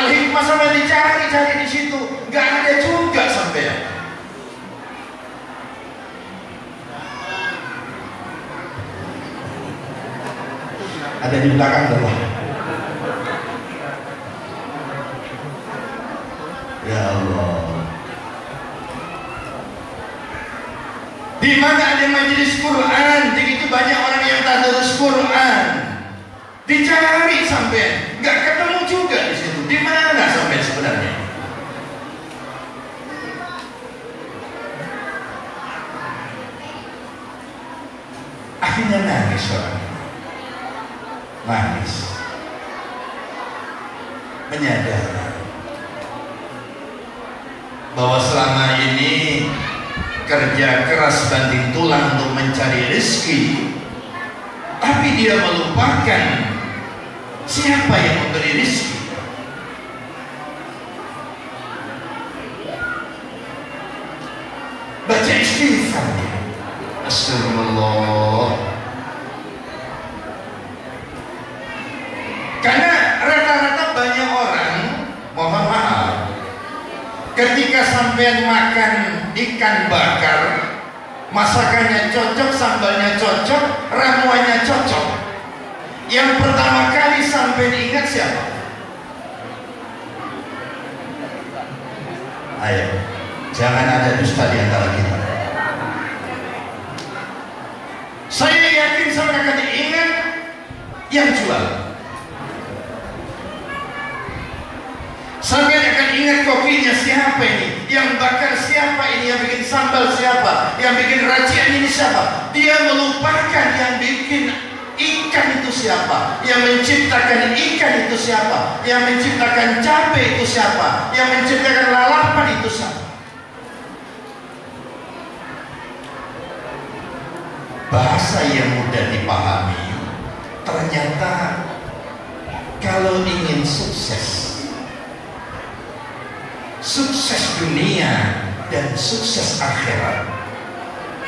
Al-Hikmah sampai dicari-cari di situ, nggak ada juga sampai. Ada di belakang bawah. Ya Allah. Di mana ada majelis Quran, begitu banyak orang yang tadarus Quran. Dicari sampai, nggak ketemu juga di situ. Di mana sampai sebenarnya? Akhirnya nangis orang. Nangis, menyadari bahwa selama ini kerja keras banting tulang untuk mencari rezeki, tapi dia melupakan siapa yang memberi rezeki. Baca istighfar, astagfirullah. Karena rata-rata banyak orang, mohon maaf, ketika sampean makan ikan bakar, masakannya cocok, sambalnya cocok, ramuannya cocok, yang pertama kali sampean ingat siapa? Ayo, jangan ada dusta di antara kita. Saya yakin sampean akan ingat yang jual. Sampai akan ingat kopinya siapa ini, yang bakar siapa ini, yang bikin sambal siapa, yang bikin racian ini siapa. Dia melupakan yang bikin ikan itu siapa, yang menciptakan ikan itu siapa, yang menciptakan cabai itu siapa, yang menciptakan lalapan itu siapa. Bahasa yang mudah dipahami. Ternyata kalau ingin sukses dunia dan sukses akhirat,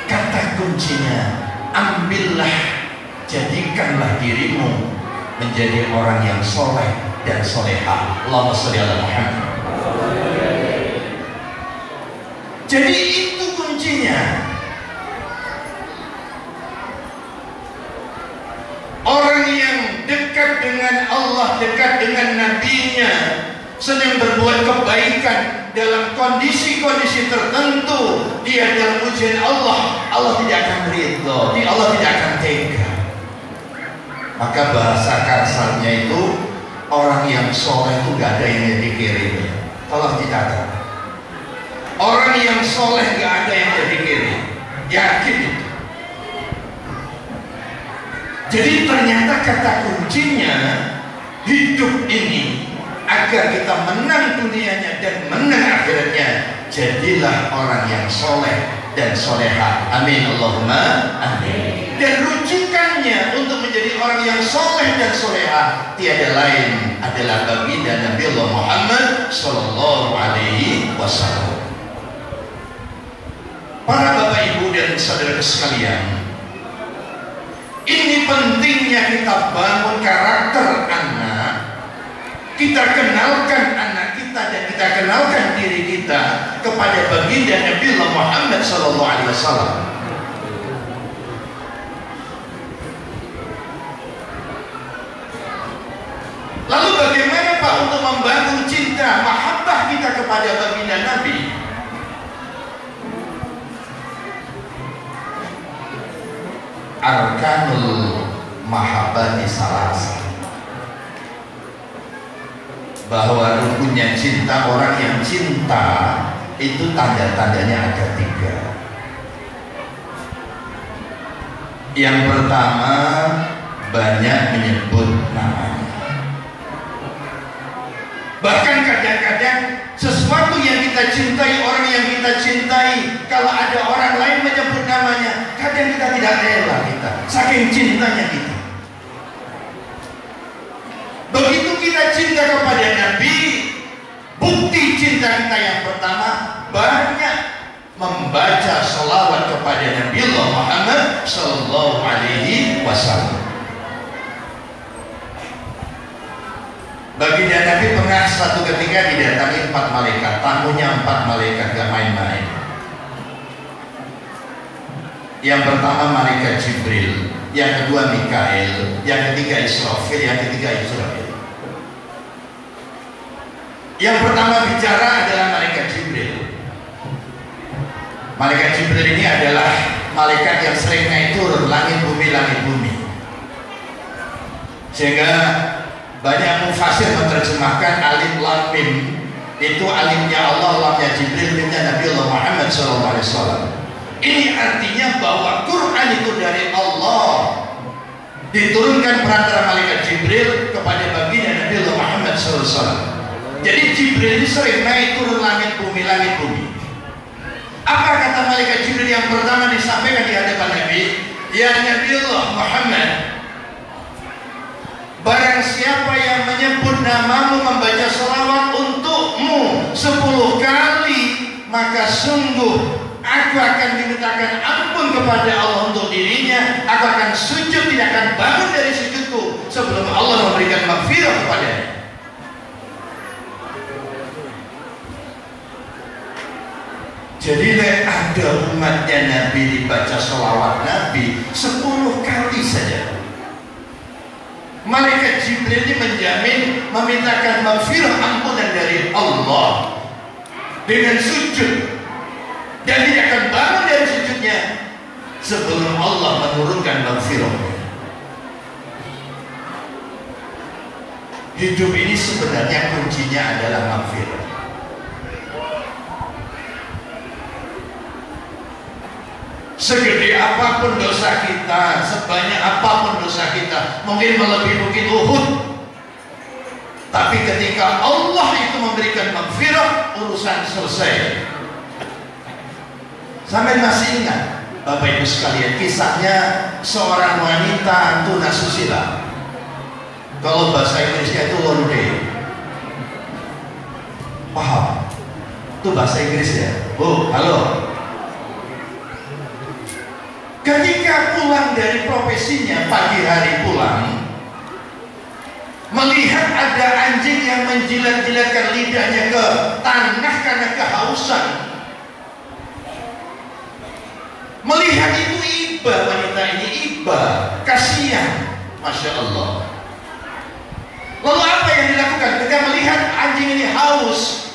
kata kuncinya, ambillah, jadikanlah dirimu menjadi orang yang soleh dan solehah. Allahumma sholli ala Muhammad. Jadi itu kuncinya. Orang yang dekat dengan Allah, dekat dengan Nabi-Nya, sedang berbuat kebaikan dalam kondisi-kondisi tertentu, dia dalam ujian Allah, Allah tidak akan ridho, Allah tidak akan tega. Maka bahasa kasarnya itu, orang yang soleh itu gak ada yang dikirim. Tolong dicatat. Orang yang soleh gak ada yang jadi kirim. Yakin itu. Jadi ternyata kata kuncinya, hidup ini agar kita menang dunianya dan menang akhiratnya, jadilah orang yang soleh dan soleha. Amin Allahumma amin. Dan rujukannya untuk menjadi orang yang soleh dan soleha tiada lain adalah baginda Nabi Allah Muhammad Sallallahu Alaihi Wasallam. Para bapak ibu dan saudara sekalian, ini pentingnya kita bangun karakter anak. Kita kenalkan anak kita dan kita kenalkan diri kita kepada baginda Nabi Muhammad Sallallahu Alaihi Wasallam. Lalu bagaimana Pak untuk membangun cinta, mahabbah kita kepada baginda Nabi? Arkanul mahabbati salasa. Bahwa rukunnya cinta, orang yang cinta itu tanda-tandanya ada 3. Yang pertama, banyak menyebut namanya. Bahkan kadang-kadang sesuatu yang kita cintai, orang yang kita cintai, kalau ada orang lain menyebut namanya, kadang kita tidak rela, kita saking cintanya kita. Begitu kita cinta kepada Nabi, bukti cinta kita yang pertama, banyak membaca sholawat kepada Nabi Muhammad Sallallahu Alaihi Wasallam. Baginda Nabi pernah satu ketika didatangi 4 malaikat, tamunya 4 malaikat, gak main-main. Yang pertama malaikat Jibril, yang kedua Mikail, yang ketiga Israfil, yang ketiga Israfil. Yang pertama bicara adalah malaikat Jibril. Malaikat Jibril ini adalah malaikat yang sering naik turun langit bumi, sehingga banyak mufasir menerjemahkan alif lam mim itu alifnya Allah, lamnya Jibril, mimnya Nabi Allah Muhammad SAW. Ini artinya bahwa Quran itu dari Allah, diturunkan perantara malaikat Jibril kepada baginda Nabi Allah Muhammad SAW. Jadi Jibril ini sering naik turun langit bumi. Apa kata malaikat Jibril yang pertama disampaikan di hadapan Nabi? Ya Nabi Allah Muhammad, barang siapa yang menyebut namamu, membaca salawat untukmu 10 kali, maka sungguh aku akan dimintakan ampun kepada Allah untuk dirinya. Aku akan sujud, tidak akan bangun dari sujudku sebelum Allah memberikan maghfirah kepadanya. Jadi ada umatnya Nabi dibaca salawat Nabi 10 kali saja. Malaikat Jibril ini menjamin memintakan maghfirah, ampunan dari Allah dengan sujud, dan tidak akan bangun dari sujudnya sebelum Allah menurunkan maghfirah. Hidup ini sebenarnya kuncinya adalah maghfirah. Segede apapun dosa kita, sebanyak apapun dosa kita, mungkin melebihi bukit Uhud, tapi ketika Allah itu memberikan maghfirah, urusan selesai. Sampai masih ingat Bapak Ibu sekalian kisahnya seorang wanita tunasusila. Kalau bahasa Inggrisnya itu londe. Paham? Itu bahasa Inggris ya. Bu, halo. Ketika pulang dari profesinya, pagi hari pulang, melihat ada anjing yang menjilat-jilatkan lidahnya ke tanah karena kehausan. Melihat itu iba, wanita ini iba, kasihan, Masya Allah. Lalu apa yang dilakukan ketika melihat anjing ini haus?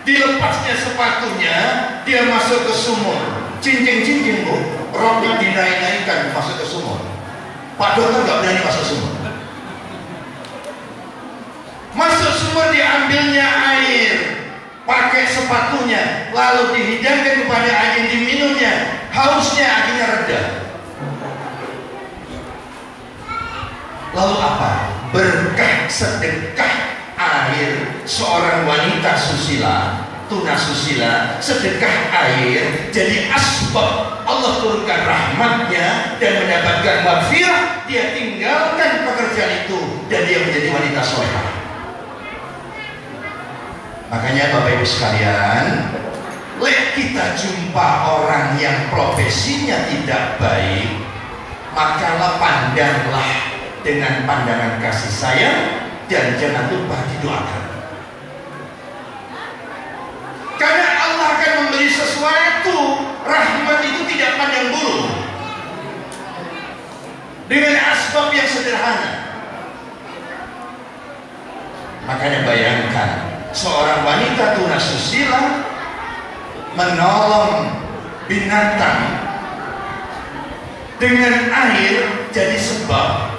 Dilepasnya sepatunya, dia masuk ke sumur. Cincin-cincin bu, roknya dinaik-naikkan masuk ke sumur. Pak dokter nggak berani masuk sumur. Masuk sumur, diambilnya air, pakai sepatunya, lalu dihidangkan kepada anjing, diminumnya, hausnya akhirnya reda. Lalu apa? Berkah sedekah air seorang wanita susila, tunasusila, sedekah air jadi asbab Allah turunkan rahmatnya dan mendapatkan maghfirah. Dia tinggalkan pekerjaan itu dan dia menjadi wanita solehah. Makanya Bapak Ibu sekalian, kita jumpa orang yang profesinya tidak baik, maka pandanglah dengan pandangan kasih sayang dan jangan lupa didoakan. Karena Allah akan memberi sesuatu, rahmat itu tidak pandang bulu, dengan asbab yang sederhana. Makanya bayangkan seorang wanita tunasusila menolong binatang dengan air, jadi sebab.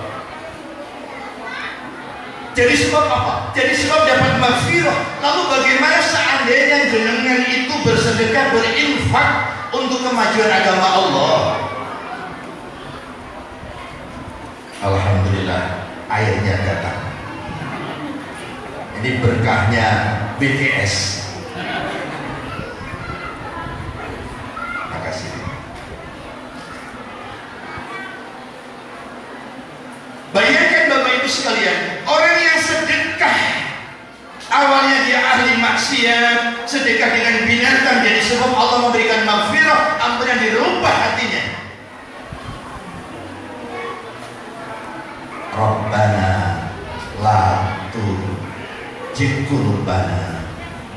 Jadi sebab apa? Jadi sebab dapat maghfirah. Lalu bagaimana seandainya jenengan itu bersedekah, berinfak untuk kemajuan agama Allah? Alhamdulillah, airnya datang. Ini berkahnya BTS. Makasih. Bayangkan Bapak Ibu sekalian, orang yang sedekah awalnya dia ahli maksiat, sedekah dengan binatang jadi sebab Allah memberikan maghfirah, ampunan, dirubah hatinya. Rabbana la zid qulubana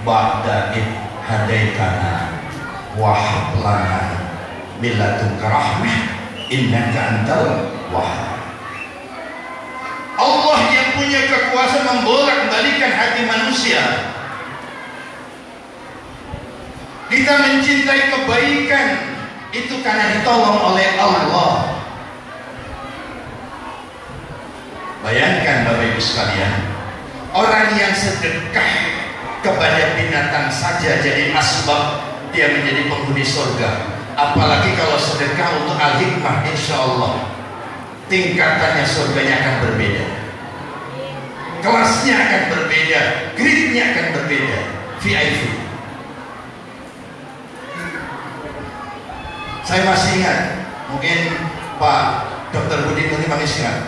ba'da id hadaitana wa hab lana min ladunka rahmah innaka antal wahhab. Allah yang punya kekuasaan membolak-balikan hati manusia. Kita mencintai kebaikan itu karena ditolong oleh Allah. Bayangkan Bapak Ibu sekalian, orang yang sedekah kepada binatang saja jadi asbab dia menjadi penghuni surga. Apalagi kalau sedekah untuk al-hikmah, insya Allah tingkatannya surganya akan berbeda, kelasnya akan berbeda, grade-nya akan berbeda, VIP. Saya masih ingat, mungkin Pak Dr. Budi Muni masih ingat,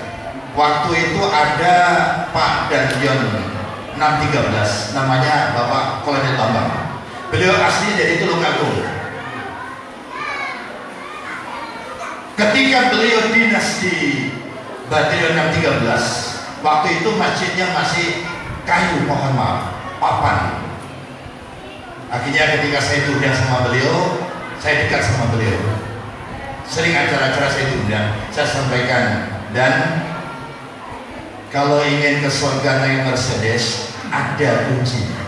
waktu itu ada Pak Danjon 613, namanya Bapak Kolonel Bambang. Beliau asli dari Tulungagung. Ketika beliau dinas di Batalion 613, waktu itu masjidnya masih kayu, mohon maaf, papan. Akhirnya ketika saya diundang sama beliau, saya dekat sama beliau. Sering acara-acara saya diundang, saya sampaikan, dan kalau ingin ke surga naik Mercedes, ada kuncinya.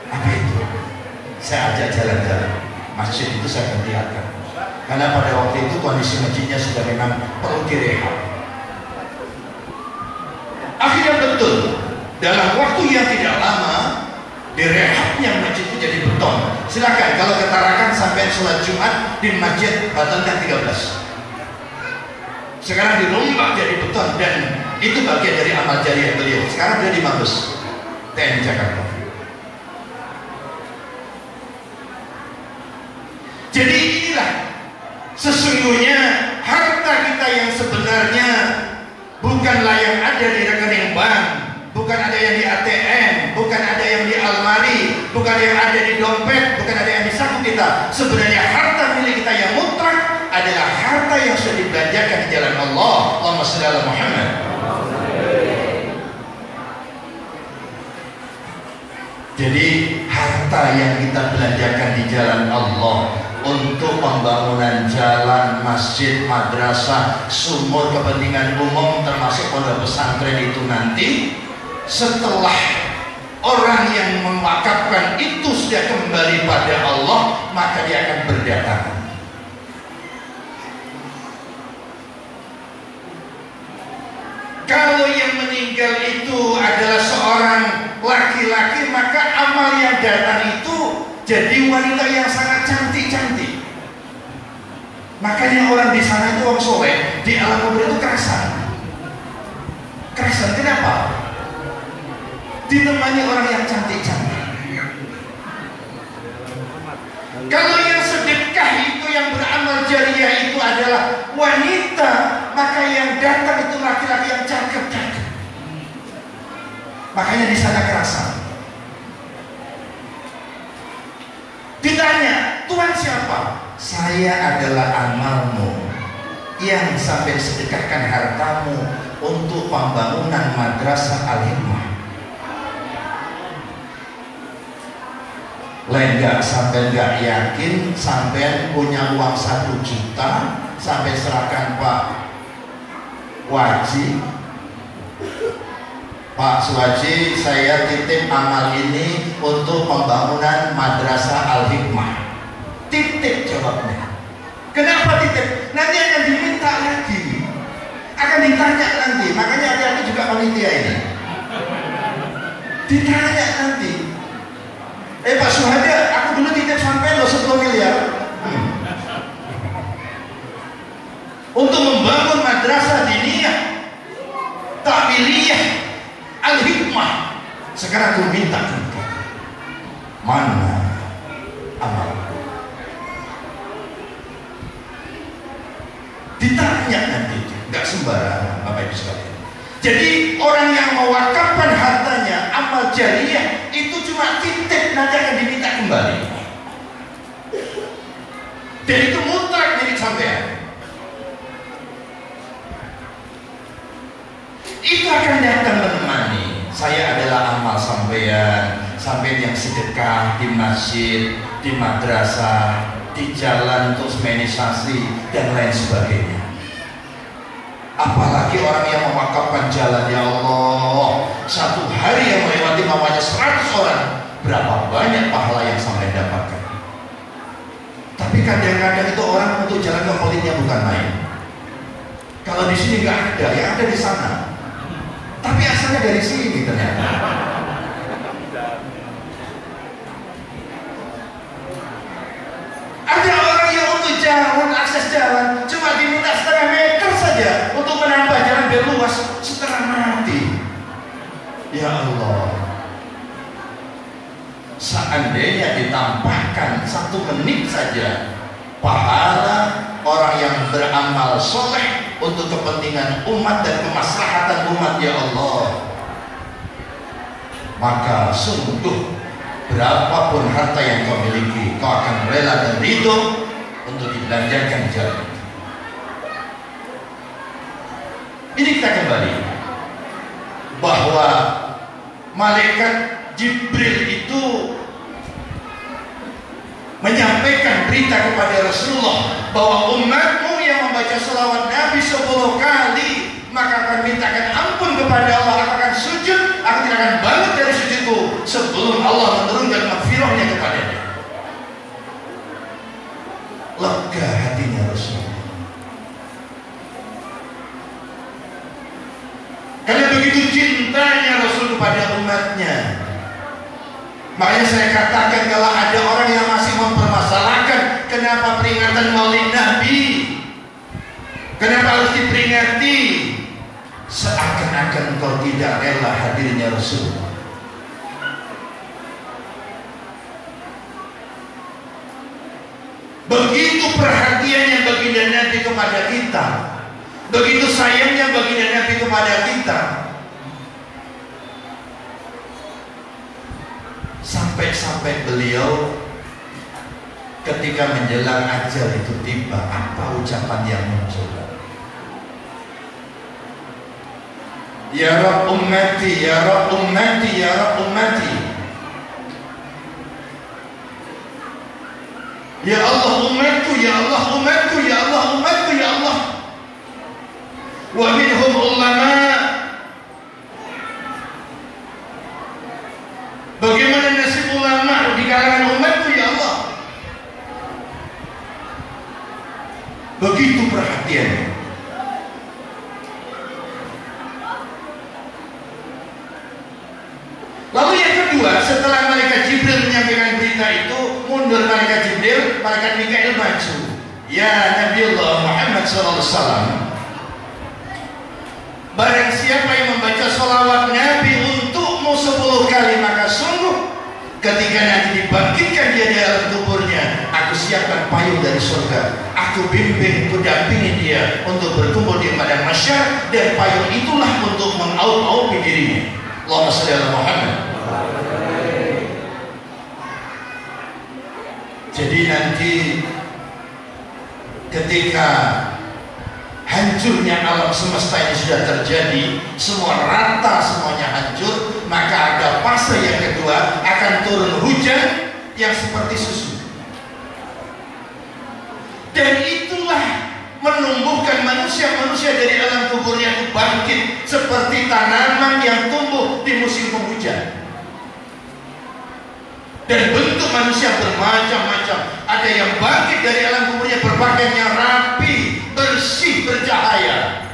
Apa itu? Saya ajak jalan-jalan. Masjid itu saya perlihatkan. Karena pada waktu itu kondisi masjidnya sudah memang perlu direhab. Akhirnya betul, dalam waktu yang tidak lama direhabnya masjid itu jadi beton. Silakan kalau ketarakan sampai sholat Jumat di masjid Batalion 13. Sekarang dirombak jadi beton, dan itu bagian dari amal jariah beliau. Sekarang dia di Mabes TNI Jakarta. Jadi inilah sesungguhnya harta kita yang sebenarnya bukanlah yang ada di rekening bank, bukan ada yang di ATM, bukan ada yang di almari, bukan yang ada di dompet, bukan ada yang di saku kita. Sebenarnya harta milik kita yang mutlak adalah harta yang sudah dibelanjakan di jalan Allah. Allahumma shalli ala Muhammad. Jadi harta yang kita belanjakan di jalan Allah untuk pembangunan jalan, masjid, madrasah, sumur kepentingan umum termasuk pondok pesantren itu nanti, setelah orang yang mewakafkan itu sudah kembali pada Allah, maka dia akan berdatangan. Kalau yang meninggal itu adalah seorang laki-laki, maka amal yang datang itu jadi wanita yang sangat cantik-cantik. Makanya orang di sana itu orang soleh, di alam kubur itu kerasan. Kerasan kenapa? Ditemani orang yang cantik-cantik. Kalau yang sedekah itu, yang beramal jariah itu adalah wanita, maka yang datang itu laki-laki yang cakep-cakep. Makanya di sana kerasan. Ditanya, Tuhan siapa? Saya adalah amalmu yang sampai sedekahkan hartamu untuk pembangunan madrasah al-hikmah. Lain nggak, sampai nggak yakin, sampai punya uang 1 juta, sampai serahkan Pak Waji. Pak Suwaji, saya titip amal ini untuk pembangunan madrasah al-hikmah. Titip jawabnya. Kenapa titip? Nanti akan diminta lagi, akan ditanya nanti. Makanya hati-hati juga panitia ini. Ditanya nanti. Pak Suhada, aku dulu titip sampai lo 10 miliar untuk membangun madrasah diniyah, ta'biliyah, al-hikmah. Sekarang aku minta contoh. Mana amal? Ditanya nanti, nggak sembarangan Bapak Ibu sekalian. Jadi orang yang mewakafkan hartanya, amal jariah itu cuma titip, nanti akan diminta kembali. Dan itu mutlak milik sampean. Itu akan datang menemani. Saya sampean yang sedekah di masjid, di madrasah, di jalan untuk semanisasi dan lain sebagainya. Apalagi orang yang mewakafkan jalan, ya Allah, satu hari yang melewati mamanya 100 orang, berapa banyak pahala yang sampai dapatkan. Tapi kadang-kadang itu orang untuk jalan ke politiknya bukan main. Kalau di sini nggak ada, yang ada di sana. Tapi asalnya dari sini ternyata. Ada orang yang untuk jalan, akses jalan cuma diminta setengah meter saja untuk menambah jalan biar luas, setengah mati. Ya Allah, seandainya ditambahkan 1 menit saja pahala orang yang beramal soleh untuk kepentingan umat dan kemaslahatan umat, ya Allah, maka sungguh berapapun harta yang kau miliki, kau akan rela dan ridho untuk dibelanjakan jalan. Ini kita kembali bahwa malaikat Jibril itu menyampaikan berita kepada Rasulullah bahwa umatmu yang membaca salawat Nabi 10 kali maka akan mintakan ampun kepada Allah, akan sujud, aku tidak akan balik dari sujudku sebelum Allah menurunkan maghfirahnya kepadanya. Lega hatinya Rasulullah. Karena begitu cintanya Rasul kepada umatnya. Makanya saya katakan, kalau ada orang yang masih mempermasalahkan kenapa peringatan Maulid Nabi, kenapa harus diperingati, seakan-akan engkau tidak rela hadirnya Rasulullah. Begitu perhatiannya baginda Nabi kepada kita, begitu sayangnya baginda Nabi kepada kita, sampai-sampai beliau ketika menjelang ajal itu tiba, apa ucapan yang muncul? Ya Rabb ummati, ya Rabb ummati, ya Rabb ummati. Ya Allah umatku, ya Allah umatku, ya Allah umatku, ya Allah. Wa minhum ulama. Bagaimana nasib ulama di kalangan umatku, ya Allah? Begitu perhatiannya. Lalu yang kedua, setelah malaikat Jibril menyampaikan berita itu, mundur malaikat Jibril, malaikat Mikail maju. Ya Nabiullah Muhammad SAW, barang siapa yang membaca sholawat Nabi untukmu 10 kali, maka sungguh ketika nanti dibangkitkan dia di dalam kuburnya, aku siapkan payung dari surga, aku bimbing, aku dampingi dia untuk berkumpul di padang mahsyar, dan payung itulah untuk mengaum-aumi dirinya. Allahumma shalli ala Muhammad. Jadi nanti ketika hancurnya alam semesta ini sudah terjadi, semua rata, semuanya hancur, maka ada fase yang kedua, akan turun hujan yang seperti susu, dan itulah menumbuhkan manusia-manusia dari alam kuburnya itu bangkit seperti tanaman yang tumbuh di musim penghujan. Dan bentuk manusia bermacam-macam. Ada yang bangkit dari alam kuburnya berpakaiannya rapi, bersih, bercahaya.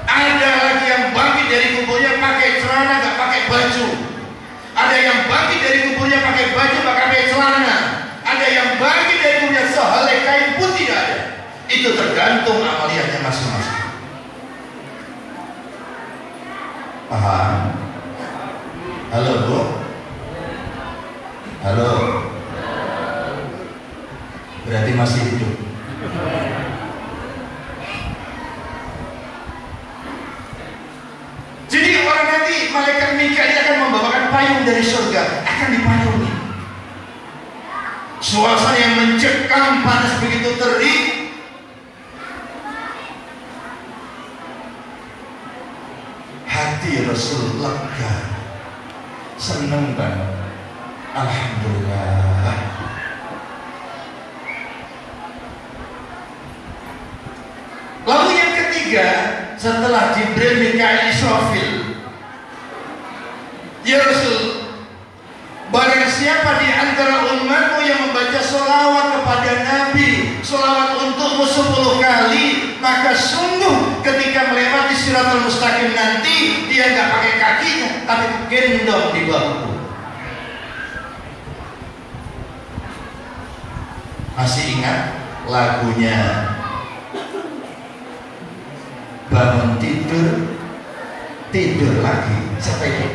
Ada lagi yang bangkit dari kuburnya pakai celana, gak pakai baju. Ada yang bangkit dari kuburnya pakai baju, gak pakai celana. Ada yang bangkit dari kuburnya sehelai kain pun tidak ada. Itu tergantung amaliyahnya masing-masing. Paham? Halo Bu? Halo? Berarti masih hidup. Jadi orang nanti malaikat Mikail akan membawakan payung dari surga, akan dipayungi. Suasana yang mencekam, panas begitu terik. Hati Rasul lega seneng banget. Alhamdulillah. Lalu yang ketiga, setelah Jibril, Mikail, Israfil, ya Rasul, barang siapa di antara umatmu yang membaca sholawat kepada Nabi, sholawat untukmu 10 kali, maka sungguh ketika melewati Shiratal Mustaqim nanti dia nggak pakai kakinya, tapi gendong di bahu. Masih ingat lagunya bangun tidur, tidur lagi? Siapa itu?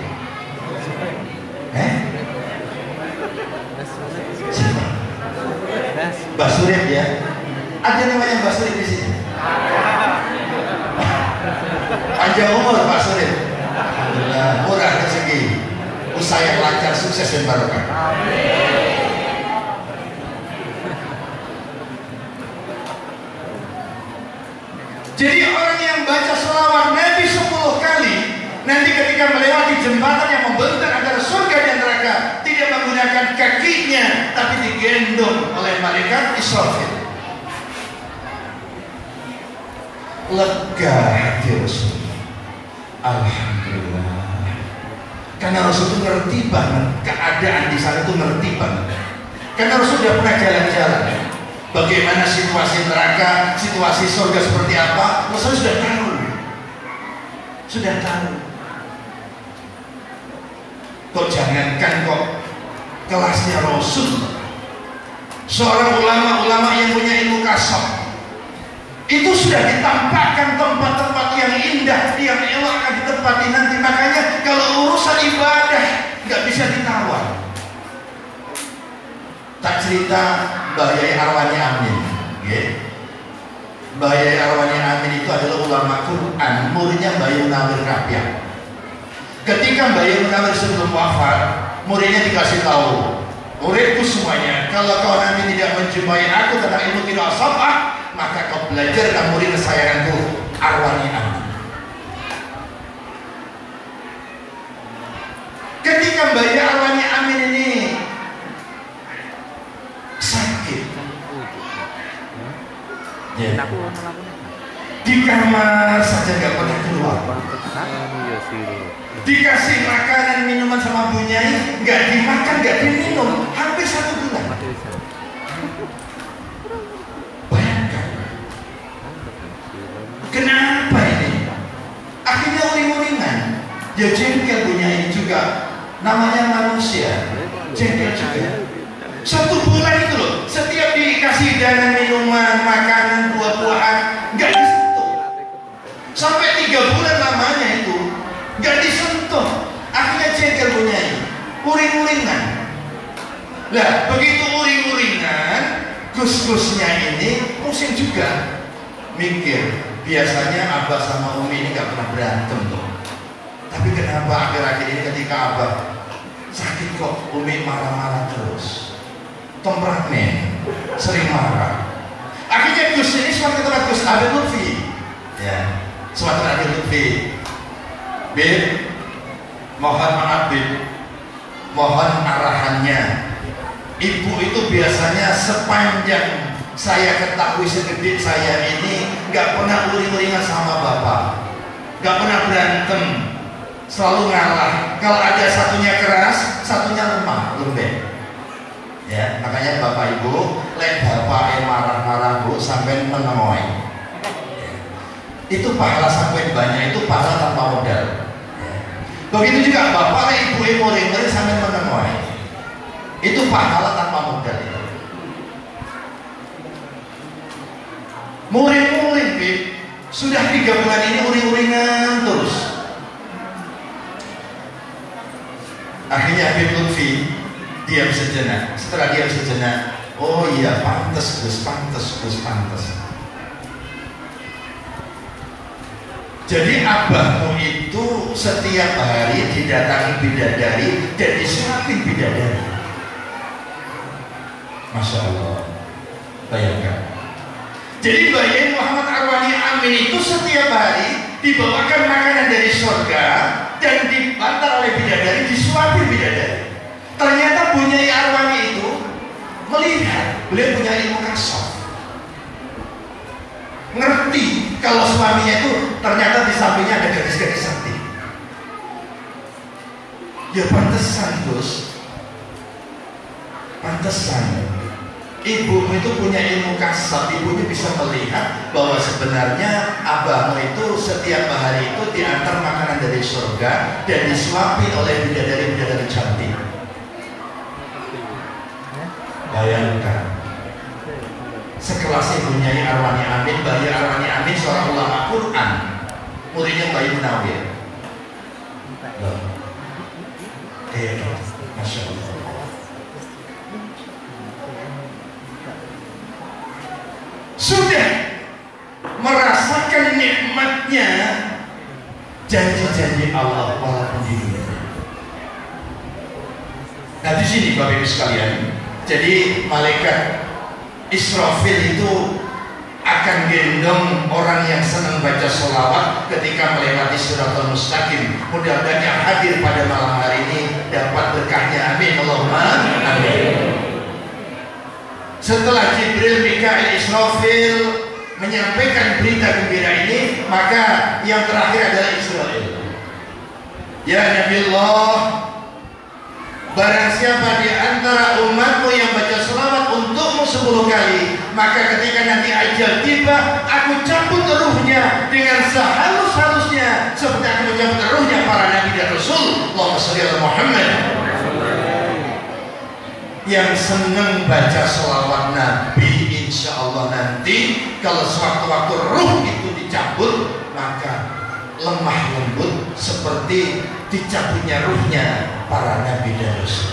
Siapa? Mbak Surip ya? Ada namanya Mbak Surip di sini? Panjang umur Pak Surip. Alhamdulillah, murah rezeki, usaha yang lancar, sukses dan barokah. Jadi orang yang baca sholawat Nabi 10 kali, nanti ketika melewati jembatan yang membentang antara surga dan neraka, tidak menggunakan kakinya, tapi digendong oleh malaikat Israfil. Lega hati Rasul. Alhamdulillah. Karena Rasul itu ngerti banget keadaan di sana, itu ngerti banget. Karena Rasul sudah pernah jalan-jalan. Bagaimana situasi neraka, situasi surga seperti apa, Rasul sudah tahu. Sudah tahu. Kok jangankan kok kelasnya Rasul, seorang ulama-ulama yang punya ilmu kasab, itu sudah ditampakkan tempat-tempat yang indah, yang elok akan ditempati nanti. Makanya kalau urusan ibadah nggak bisa ditawar. Tak cerita Mbah Yai Arwani Amin, Mbah Yai Arwani Amin itu adalah ulama Quran, muridnya Mbah Yai Munawir Rabiah. Ketika Mbah Yai Munawir sebelum wafat, muridnya dikasih tahu, muridku semuanya, kalau kau nanti tidak menjumpai aku tentang ilmu qiraah sab'ah, maka kau belajar dengan murid kesayanganku Arwani Amin. Ketika Mbah Yai Arwani Amin ini sakit, ya, di kamar saja nggak pernah keluar, dikasih makanan minuman sama Bu Nyai, nggak dimakan nggak diminum hampir 1 bulan. Bayangkan, kenapa ini? Akhirnya uring-uringan, ya jengkel Bu Nyai juga, namanya manusia, jengkel juga. 1 bulan itu loh, setiap dikasih hidangan, minuman, makanan, buah-buahan, nggak disentuh. Sampai 3 bulan lamanya itu nggak disentuh. Akhirnya jengkel Bu Nyai, uring-uringan. Lah begitu uring-uringan, gus-gusnya ini pusing juga, mikir. Biasanya Abah sama Umi ini nggak pernah berantem tuh, tapi kenapa akhir-akhir ini ketika Abah sakit kok Umi marah-marah terus, temperamen, sering marah. Akhirnya Gus ini suatu tempat Gus Abid Lutfi, ya, suatu Abid Lutfi, Bib, mohon maaf Bib, mohon arahannya. Ibu itu biasanya sepanjang saya ketahui segede saya ini nggak pernah uring-uringan sama bapak, nggak pernah berantem, selalu ngalah. Kalau ada satunya keras, satunya lemah, lembek. Ya, makanya bapak ibu, lek bapak yang marah-marah bu sampai menengoy. Itu pahala sampai banyak, itu pahala tanpa modal. Begitu juga bapak lek ibu yang murid-murid sampai menengoy, itu pahala tanpa modal. Murid-murid sudah 3 bulan ini uring-uringan terus. Akhirnya Habib Lutfi diam sejenak. Setelah diam sejenak, oh iya, pantas Gus, pantas Gus, pantas. Jadi abahmu itu setiap hari didatangi bidadari dan disuapin bidadari. Masya Allah, bayangkan. Jadi Mbah Yai Muhammad Arwani Amin itu setiap hari dibawakan makanan dari surga dan dan dibantar oleh bidadari, disuapi bidadari. Ternyata Bunyai Arwani itu melihat, beliau punya ilmu kasaf, ngerti kalau suaminya itu ternyata di sampingnya ada gadis-gadis sakti. Ya pantesan Gus, pantesan ibumu itu punya ilmu kasaf. Ibunya bisa melihat bahwa sebenarnya abahmu itu setiap hari itu diantar makanan dari surga dan disuapi oleh bidadari-bidadari cantik. Bayangkan sekelas Ibu Nyai Arwani Amin, Mbak Yai Arwani Amin, seorang ulama Quran, muridnya Mbak Munawir. Kayak gitu, Masya Allah. Sudah merasakan nikmatnya janji-janji Allah walaupun di dunia. Nah di sini Bapak Ibu sekalian, jadi malaikat Israfil itu akan gendong orang yang senang baca sholawat ketika melewati Siratal Mustaqim. Mudah-mudahan yang hadir pada malam hari ini dapat berkahnya. Amin Allahumma amin. Setelah Jibril, Mikail, Israfil menyampaikan berita gembira ini, maka yang terakhir adalah Israel. Ya Nabiullah, barang siapa di antara umatmu yang baca selawat untukmu 10 kali, maka ketika nanti ajal tiba, aku cabut ruhnya dengan sehalus-halusnya seperti aku mencabut ruhnya para nabi dan rasul. Allahumma sholli ala Muhammad. Yang senang baca selawat Nabi, insya Allah nanti kalau sewaktu-waktu ruh itu dicabut, maka lemah lembut seperti dicabutnya ruhnya para nabi dan rasul.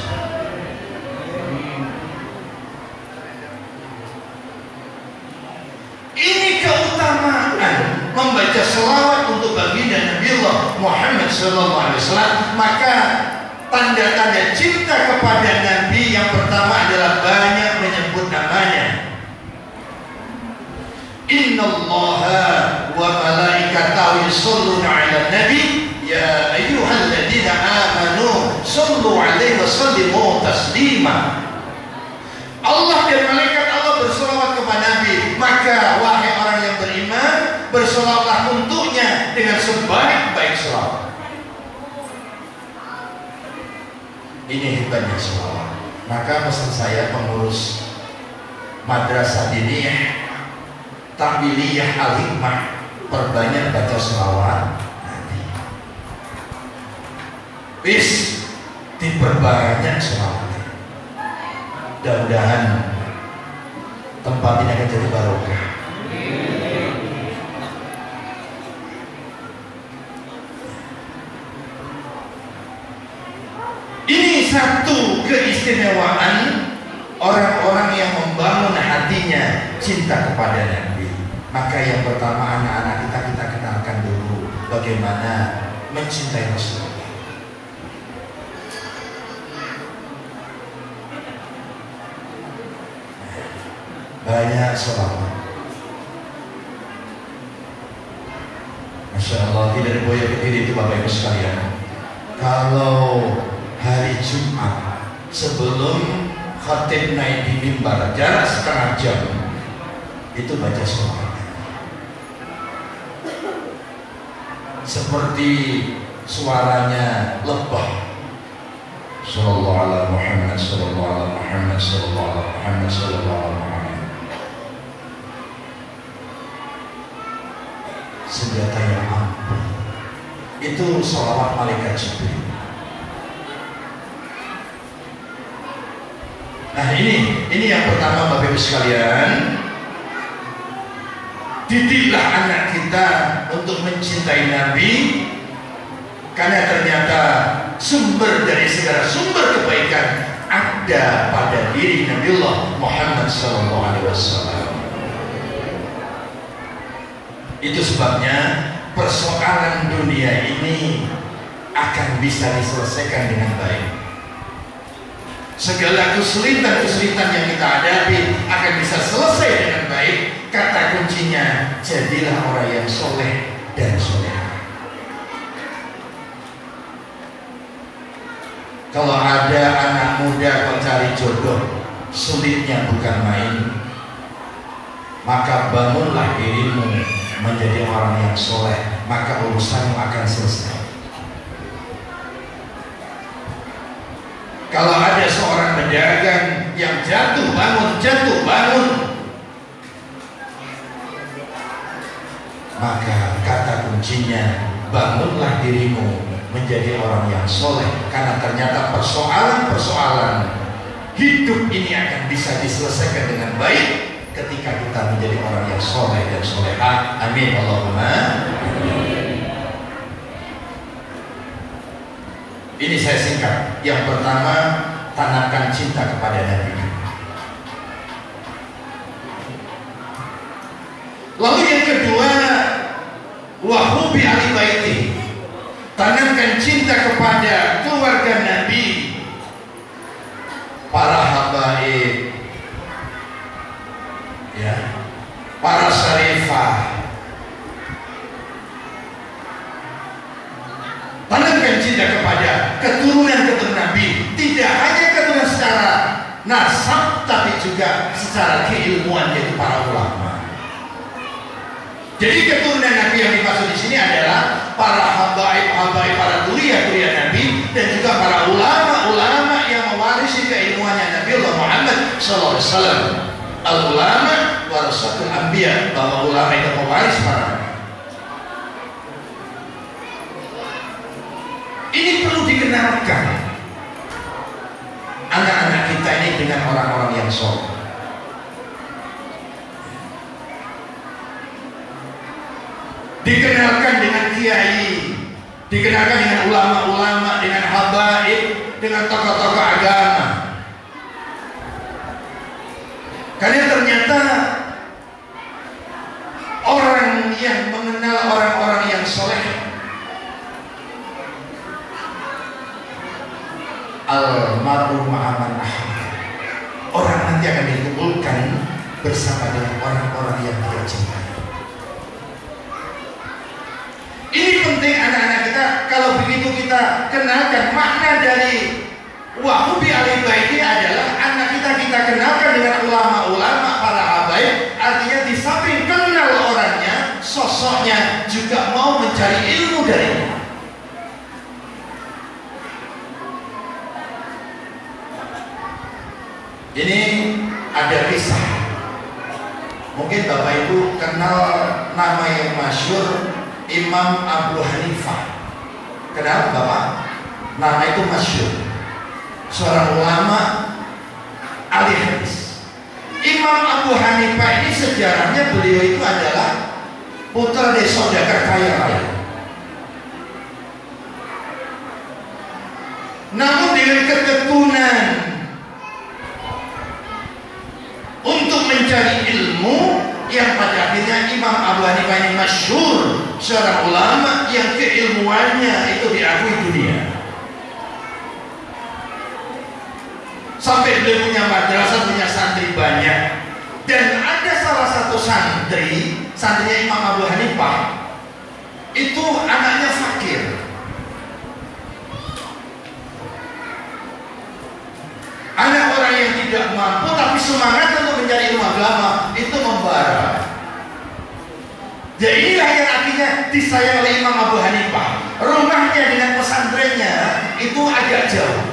Ini keutamaan membaca selawat untuk baginda Nabiullah Muhammad SAW. Maka tanda-tanda cinta kepada Nabi yang pertama adalah banyak menyebut namanya. Innallaha wa malaikatahu yusholluna 'alan nabi ya ayyuhalladzina amanu shollu 'alaihi wa sallimu taslima. Allah dan malaikat Allah berselawat kepada Nabi, maka wahai orang yang beriman, berselawatlah untuknya dengan sebaik-baik selawat. Ini hebatnya selawat. Maka pesan saya pengurus Madrasah Diniyah Tambiliyah Al-Hikmah, perbanyak baca selawat Nabi. Bis diperbanyak selawat. Mudah-mudahan tempat ini akan jadi barokah. Ini satu keistimewaan orang-orang yang membangun hatinya cinta kepada Nabi. Maka yang pertama anak-anak kita kenalkan dulu bagaimana mencintai Rasulullah. Banyak selawat. Masya Allah, tidak boleh berdiri itu Bapak Ibu sekalian. Kalau hari Jumat sebelum khatib naik di mimbar jarak setengah jam itu baca selawat. Seperti suaranya lebah. Sallallahu ala Muhammad, sallallahu ala Muhammad, sallallahu ala Muhammad, sallallahu ala Muhammad. Senjata yang ampuh. Itu sholawat malaikat Jibril. Nah ini yang pertama Bapak Ibu sekalian. Didiklah anak kita untuk mencintai Nabi, karena ternyata sumber dari segala sumber kebaikan ada pada diri Nabiullah Muhammad SAW. Itu sebabnya persoalan dunia ini akan bisa diselesaikan dengan baik. Segala kesulitan-kesulitan yang kita hadapi akan bisa selesai dengan baik. Kata kuncinya, jadilah orang yang soleh dan soleha. Kalau ada anak muda mencari jodoh, sulitnya bukan main. Maka bangunlah dirimu menjadi orang yang soleh, maka urusanmu akan selesai. Kalau ada seorang pedagang yang jatuh bangun, maka kata kuncinya, bangunlah dirimu menjadi orang yang soleh. Karena ternyata persoalan-persoalan hidup ini akan bisa diselesaikan dengan baik ketika kita menjadi orang yang soleh dan solehah. Amin Allahumma. Ini saya singkat. Yang pertama, tanamkan cinta kepada Nabi. Lalu yang kedua, wahubi ahli baiti. Tanamkan cinta kepada keluarga Nabi, para habaib, ya, para syarifah. Tanamkan cinta kepada keturunan Nabi, tidak hanya keturunan secara nasab, tapi juga secara keilmuan, yaitu para ulama. Jadi keturunan Nabi yang dimaksud di sini adalah para habaib, para duriya Nabi, dan juga para ulama yang mewarisi keilmuannya Nabi Allah Muhammad SAW. Al-ulama warasatul anbiya, bahwa ulama itu mewaris para nabi. Ini perlu dikenalkan anak-anak kita ini dengan orang-orang yang soleh. Dikenalkan dengan kiai, dikenalkan dengan ulama-ulama, dengan habaib, dengan tokoh-tokoh agama. Karena ternyata orang yang mengenal orang-orang yang soleh, al-mar'u ma'aman ahmad, orang nanti akan dikumpulkan bersama dengan orang-orang yang dia cintai. Ini penting anak-anak kita. Kalau begitu kita kenalkan makna dari wahubi ahli baiti adalah anak kita kenalkan dengan ulama-ulama, para habaib. Artinya di samping kenal orangnya, sosoknya, juga mau mencari ilmu darinya. Ini ada kisah. Mungkin Bapak Ibu kenal nama yang masyhur, Imam Abu Hanifah. Kenal Bapak? Nama itu masyhur. Seorang ulama ahli hadis. Imam Abu Hanifah ini sejarahnya, beliau itu adalah putra dari saudagar kaya raya. Namun dengan ketekunan untuk mencari ilmu, yang pada akhirnya Imam Abu Hanifah ini masyhur, seorang ulama yang keilmuannya itu diakui dunia. Sampai beliau punya madrasah, punya santri banyak. Dan ada salah satu santrinya Imam Abu Hanifah, itu anaknya fakir. Anak orang yang tidak mampu, tapi semangat untuk mencari ilmu agama itu membara. Jadi inilah yang akhirnya disayang oleh Imam Abu Hanifah. Rumahnya dengan pesantrennya itu agak jauh.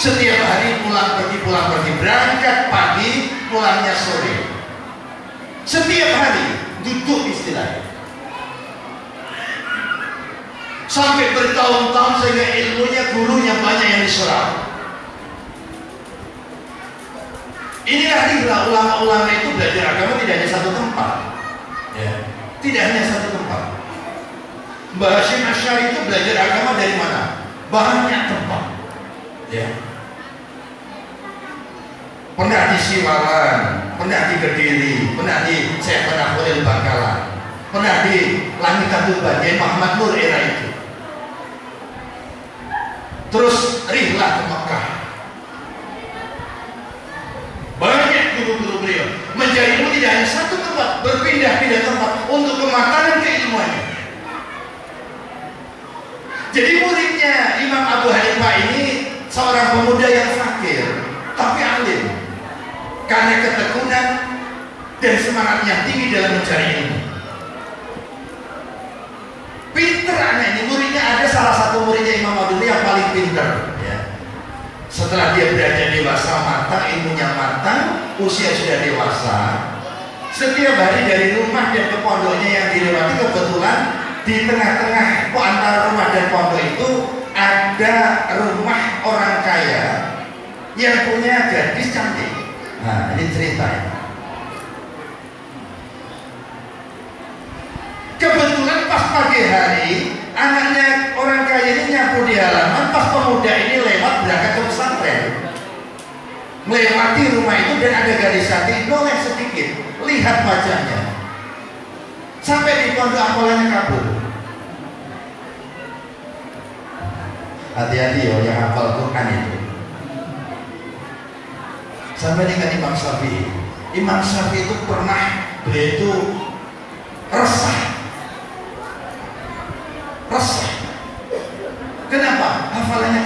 Setiap hari pulang pergi, berangkat pagi, pulangnya sore. Setiap hari duduk istilahnya. Sampai bertahun-tahun sehingga ilmunya, gurunya banyak yang diserap. Inilah riba ulama-ulama itu belajar agama tidak hanya satu tempat, ya. Tidak hanya satu tempat. Mbah Hashim Asy'ari itu belajar agama dari mana? Banyak tempat, ya. Pernah di Siwalan, pernah di Kediri, pernah di Syekh Penakhlil Bangkalan, pernah di Langitatul Badai Muhammad Nur era itu. Terus rihlah ke Mekah. Banyak guru-guru beliau mencari ilmu tidak hanya satu tempat, berpindah-pindah tempat untuk kematangan keilmuannya. Jadi muridnya Imam Abu Hanifah ini seorang pemuda yang fakir tapi alim karena ketekunan dan semangat yang tinggi dalam mencari ilmu. Pinter anak ini, muridnya ada salah satu muridnya Imam Maududi yang paling pinter ya. Setelah dia beranjak dewasa, matang, ilmunya matang, usia sudah dewasa, setiap hari dari rumah dan ke pondoknya yang dilewati, kebetulan di tengah-tengah antara rumah dan pondok itu ada rumah orang kaya yang punya gadis cantik. Nah, ini ceritanya. Kebetulan pas pagi hari anaknya orang kaya ini nyapu di halaman, pas pemuda ini lewat berangkat ke pesantren, melewati rumah itu dan ada gadis cantik, noleh sedikit, lihat wajahnya, sampai di pondok hafalannya kabur. Hati-hati yo yang hafal Quran itu. Sampai dengan Imam Syafi'i. Imam Syafi'i itu pernah, beliau itu resah. Kenapa? Hafalannya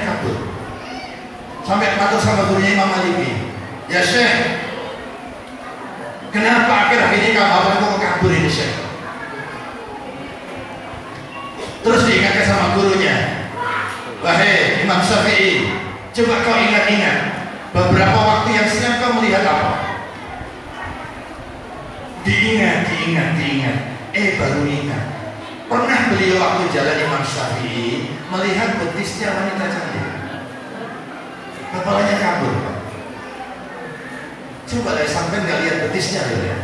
kabur. Sampai matur sama gurunya Imam Maliki, ya Syekh, kenapa akhir-akhir ini kamu hafalan kabur ini Syekh? Terus diingatkan sama gurunya, wahai Imam Syafi'i, coba kau ingat-ingat beberapa waktu yang silam kau melihat apa? Diingat. Baru ingat. Pernah beliau waktu jalan Imam Syafi'i melihat betisnya wanita cantik. Kepalanya kabur. Coba lah sampai nggak lihat betisnya ya.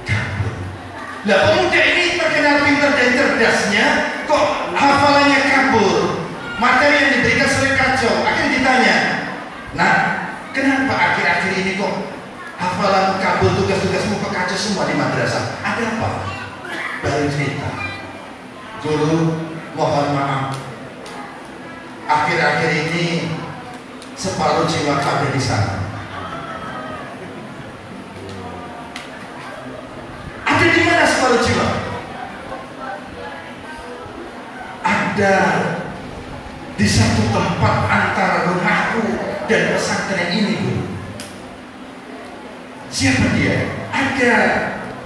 Kabur. Lah pemuda ini terkenal pintar dan cerdasnya, kok hafalannya kabur? Materi yang diberikan sering kacau. Akhirnya ditanya, nah, kenapa akhir-akhir ini kok hafalan kabur, tugas-tugasmu kekacau semua di madrasah? Ada apa? Baru cerita, guru mohon maaf, akhir-akhir ini separuh jiwa ada di sana. Ada di mana separuh jiwa? Ada di satu tempat antara rumahku dan pesantren ini, Bu. Siapa dia? Ada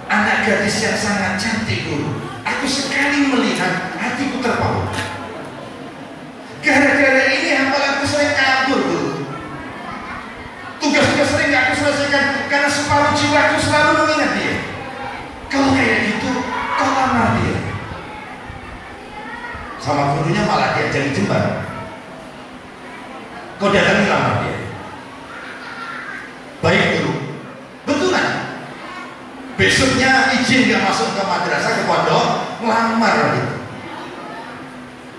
anak gadis yang sangat cantik, Bu. Aku sekali melihat hatiku terpaut. Gara-gara ini hafalanku sering kabur, Bu. Tugas-tugas sering gak aku selesaikan karena separuh jiwaku selalu mengingat dia. Kalau kayak gitu, kau lamar dia. Sama gurunya malah diajari jembar. Kau datangi lamar dia. Baik guru. Betulan. Besoknya izin gak masuk ke madrasah, ke pondok, ngelamar gitu.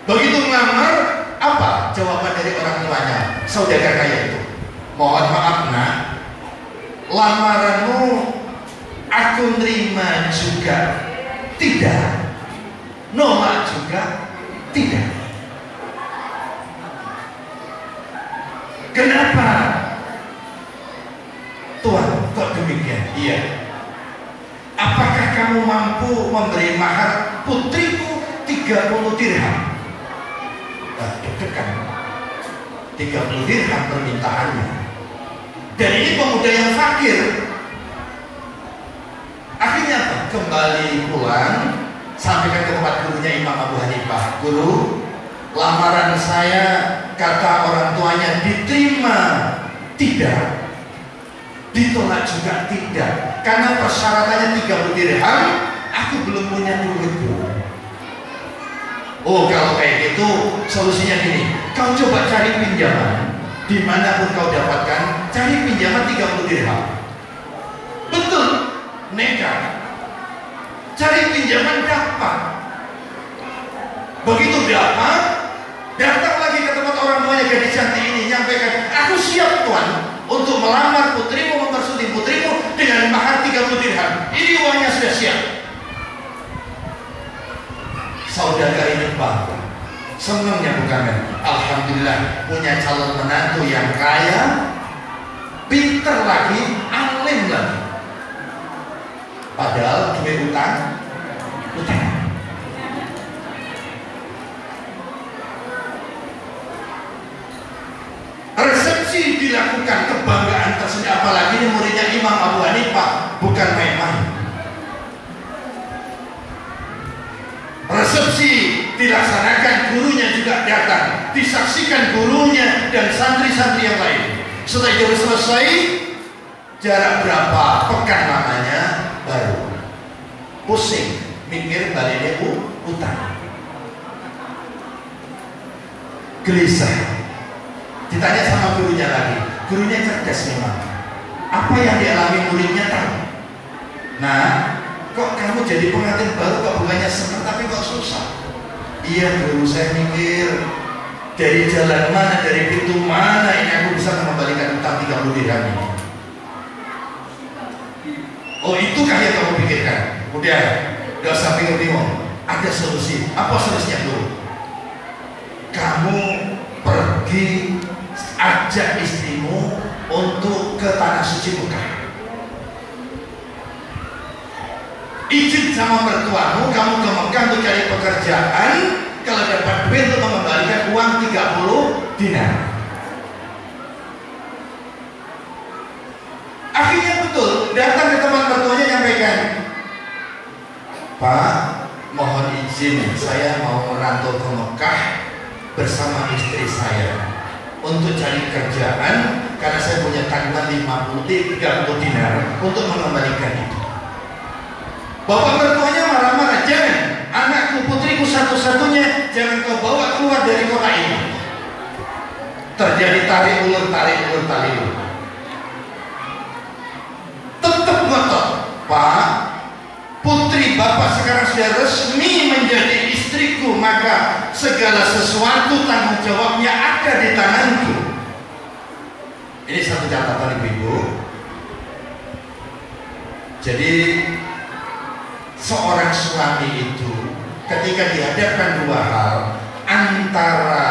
Begitu ngelamar, apa jawaban dari orang tuanya? Saudagar kaya itu, mohon maaf nak, lamaranmu aku nerima juga tidak, nolak juga tidak. Kenapa? Tuhan, kok demikian? Iya. Apakah kamu mampu memberi mahar putriku 30 dirham? Deg-degan. 30 dirham permintaannya. Dan ini pemuda yang fakir. Akhirnya apa? Kembali pulang, sampaikan ke tempat gurunya Imam Abu Hanifah. Guru, lamaran saya kata orang tuanya diterima tidak, ditolak juga tidak, karena persyaratannya 30 dirham, aku belum punya duit, Bu. Oh, kalau kayak gitu solusinya gini, kau coba cari pinjaman dimanapun kau dapatkan, cari pinjaman 30 dirham. Betul, nekat. Cari pinjaman dapat. Begitu dapat, datang lagi ke tempat orang tuanya gadis cantik ini, nyampaikan, aku siap Tuan untuk melamar putrimu, mempersudi putrimu dengan mahar 30 dirham. Ini uangnya sudah siap. Saudagar ini bangga, senangnya bukan? Alhamdulillah punya calon menantu yang kaya, pinter lagi, alim lagi. Padahal duit utang. resepsi dilakukan, kebanggaan tersendiri, apalagi ini muridnya Imam Abu Hanifah, bukan main-main. Resepsi dilaksanakan, gurunya juga datang, disaksikan gurunya dan santri-santri yang lain. Setelah itu selesai, jarak berapa pekan lamanya baru pusing mikir baliknya utang, gelisah. Ditanya sama gurunya lagi, gurunya cerdas memang, apa yang dialami muridnya tahu. Nah, kok kamu jadi pengantin baru kok bukannya senang tapi kok susah? Iya guru, saya mikir dari jalan mana, dari pintu mana ini aku bisa mengembalikan utang 30 dirham ini. Oh, itukah yang kamu pikirkan? Udah, gak usah bingung-bingung, ada solusi. Apa solusinya dulu? Kamu pergi ajak istrimu untuk ke tanah suci Mekah. Izin sama mertuamu, kamu ke Mekah untuk cari pekerjaan. Kalau dapat duit untuk mengembalikan uang 30 dinar. Akhirnya betul, datang ke teman mertuanya nyampaikan, Pak, mohon izin, saya mau merantau ke Mekah bersama istri saya untuk cari kerjaan karena saya punya tanggungan 30 dinar untuk mengembalikan itu. Bapak mertuanya marah-marah, jangan, anakku, putriku satu-satunya, jangan kau bawa keluar dari kota ini. Terjadi tarik ulur, tetap ngotot, Pak, putri bapak sekarang sudah resmi menjadi istriku, maka segala sesuatu tanggung jawabnya ada di tanganku. Ini satu catatan ibu-ibu. Jadi seorang suami itu ketika dihadapkan dua hal, antara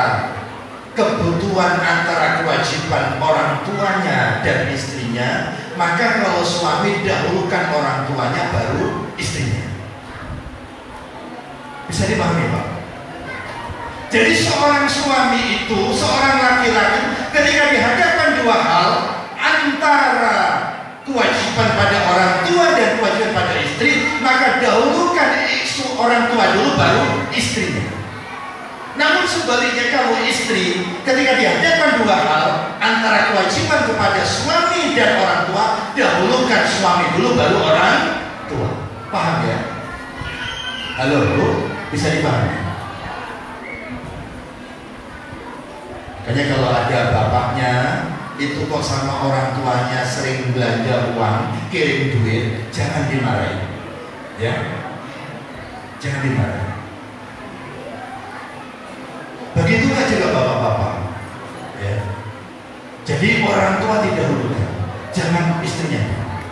kebutuhan, antara kewajiban orang tuanya dan istrinya, maka kalau suami dahulukan orang tuanya baru istrinya. Bisa dipahami Pak? Jadi seorang suami itu, seorang laki-laki ketika dihadapkan dua hal, antara kewajiban pada orang tua dan kewajiban pada istri, maka dahulukan orang tua dulu baru istrinya. Namun sebaliknya kalau istri ketika dihadapkan dua hal, antara kewajiban kepada suami dan orang tua, dahulukan suami dulu baru orang tua. Paham ya? Halo Bu, bisa dipahami? Makanya kalau ada bapaknya itu kok sama orang tuanya sering belanja uang, kirim duit, jangan dimarahin, ya, jangan dimarahin. Begitulah juga bapak-bapak, ya. Jadi orang tua didahulukan, jangan istrinya,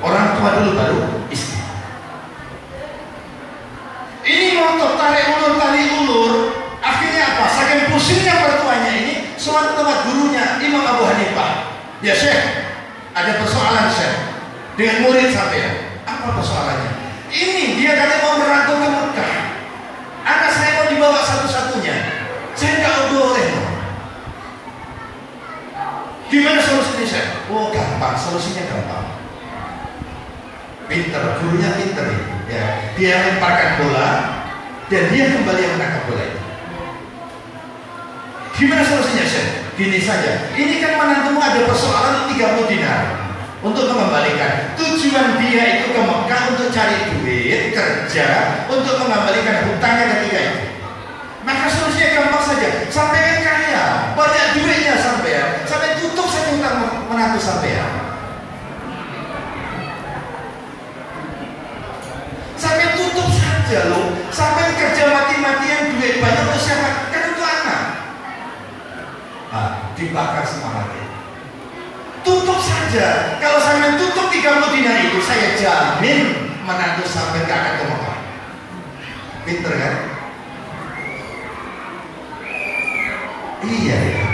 orang tua dulu baru istri. Ini ngotot tarik ulur, akhirnya apa? Saking pusingnya mertuanya ini, suatu tempat gurunya Imam Abu Hanifah. Ya Syekh, ada persoalan Syekh dengan murid sampai. Apa persoalannya? Ini dia katanya mau merantau ke Mekah. Anak saya mau dibawa satu-satunya. Saya nggak boleh. Gimana solusinya Syekh? Oh gampang, solusinya gampang. Pinter, gurunya pinter ya. Dia lemparkan bola dan dia kembali yang menangkap bola itu. Gimana solusinya Syekh? Gini saja, ini kan menantumu ada persoalan 30 dinar untuk mengembalikan. Tujuan dia itu ke Mekah untuk cari duit, kerja, untuk mengembalikan hutangnya ketika itu. Maka solusinya gampang saja, sampai kaya, banyak duitnya sampai tutup saja hutang menantu sampai. Sampai tutup saja loh, sampai kerja mati-matian duit banyak untuk siapa? Kan untuk anak. Nah, dibakar semangatnya. Tutup saja. Kalau sampai tutup 30 dinar itu, saya jamin menantu sampai gak akan ke Mekah. Pinter kan? Iya ya.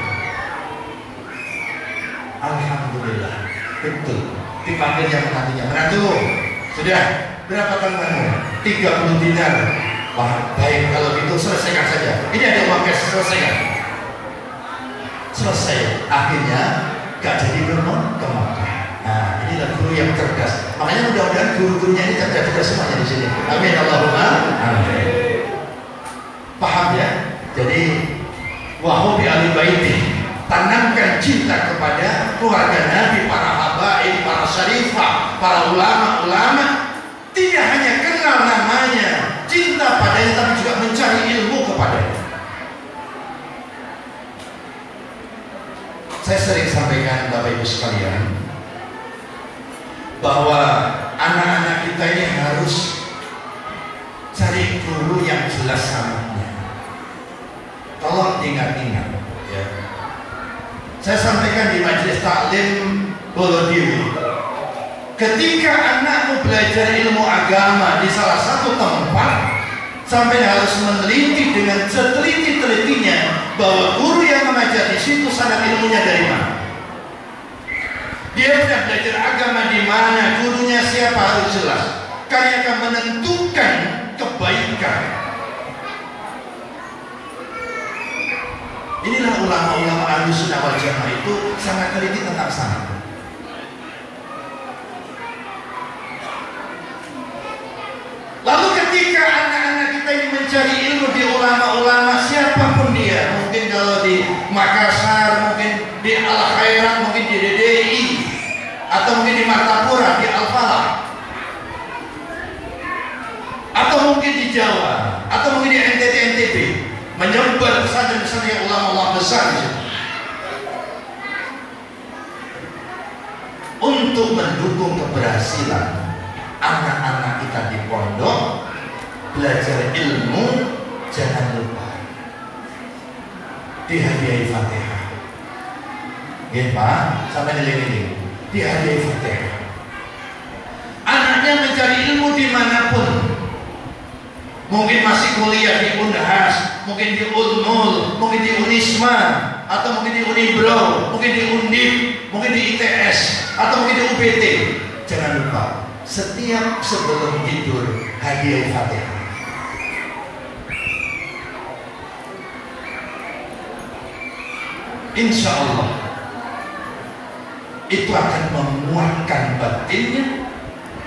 Alhamdulillah. Betul. Dipanggil yang menantunya. Menantu, sudah berapa tanggunganmu? 30 dinar. Wah, baik, kalau gitu selesaikan saja. Ini ada uang cash, selesaikan. Selesai. Akhirnya gak jadi ke Mekah. Nah, inilah guru yang cerdas. Makanya mudah-mudahan guru-gurunya ini cerdas-cerdas semuanya di sini. Amin Allahumma amin. Paham ya? Jadi wahyu bi ahli baiti, tanamkan cinta kepada keluarga Nabi, para habaib, para syarifah, para ulama-ulama. Tidak hanya kenal namanya, cinta padanya, tapi juga mencari ilmu kepadanya. Saya sering sampaikan Bapak Ibu sekalian bahwa anak-anak kita ini harus cari guru yang jelas sanatnya. Tolong ingat-ingat ya. Saya sampaikan di majelis taklim Bolodewi, ketika anakmu belajar ilmu agama di salah satu tempat, sampai harus meneliti dengan seteliti-telitinya bahwa guru yang mengajar di situ sanad ilmunya dari mana. Dia sudah belajar agama di mana, gurunya siapa harus jelas. Karena akan menentukan kebaikan. Inilah ulama-ulama Ahlussunnah wal Jamaah itu sangat teliti tentang sanad. Lalu ketika anak-anak kita ini mencari ilmu di ulama-ulama siapapun dia, mungkin kalau di Makassar, mungkin di Al-Khairat, mungkin di DDI, atau mungkin di Martapura, di Al-Falah, atau mungkin di Jawa, atau mungkin di NTT NTB, menyebar pesantren-pesantren ulama-ulama besar di situ. Untuk mendukung keberhasilan anak-anak kita di pondok belajar ilmu, jangan lupa dihadiahi Fatihah. Ya Pak, sampai nilai-nilai dihadiahi Fatihah. Anaknya mencari ilmu dimanapun, mungkin masih kuliah di Unhas, mungkin di Unmul, mungkin di Unisma, atau mungkin di Unibro, mungkin di Undip, mungkin di ITS, atau mungkin di UPT. Jangan lupa setiap sebelum tidur hadiah Fatihah. Insya Allah itu akan menguatkan batinnya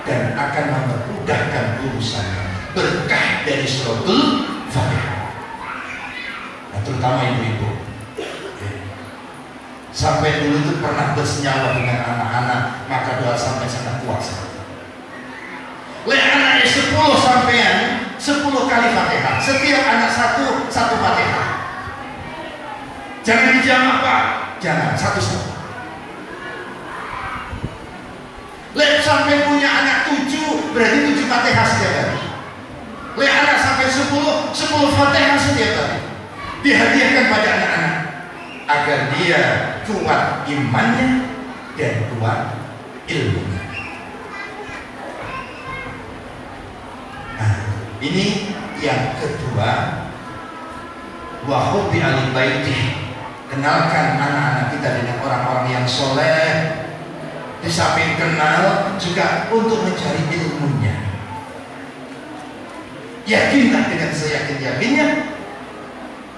dan akan memudahkan urusannya. Berkah dari suratul Fatihah. Nah, terutama ibu-ibu. Sampai dulu itu pernah bersenyawa dengan anak-anak, maka doa sampai sangat kuasa. Anaknya 10 sampean 10 kali Fatihah. Setiap anak satu Fatihah. Jangan dijamak Pak. Jangan, satu-satu. Sampai punya anak 7, berarti 7 Fatihah setiap hari. Anak sampai 10 Fatihah setiap hari. Dihadiahkan pada anak-anak agar dia kuat imannya dan kuat ilmunya. Nah, ini yang kedua, wa hubbi ahli baiti. Kenalkan anak-anak kita dengan orang-orang yang soleh. Di samping kenal juga untuk mencari ilmunya. Yakinlah dengan seyakin-yakinnya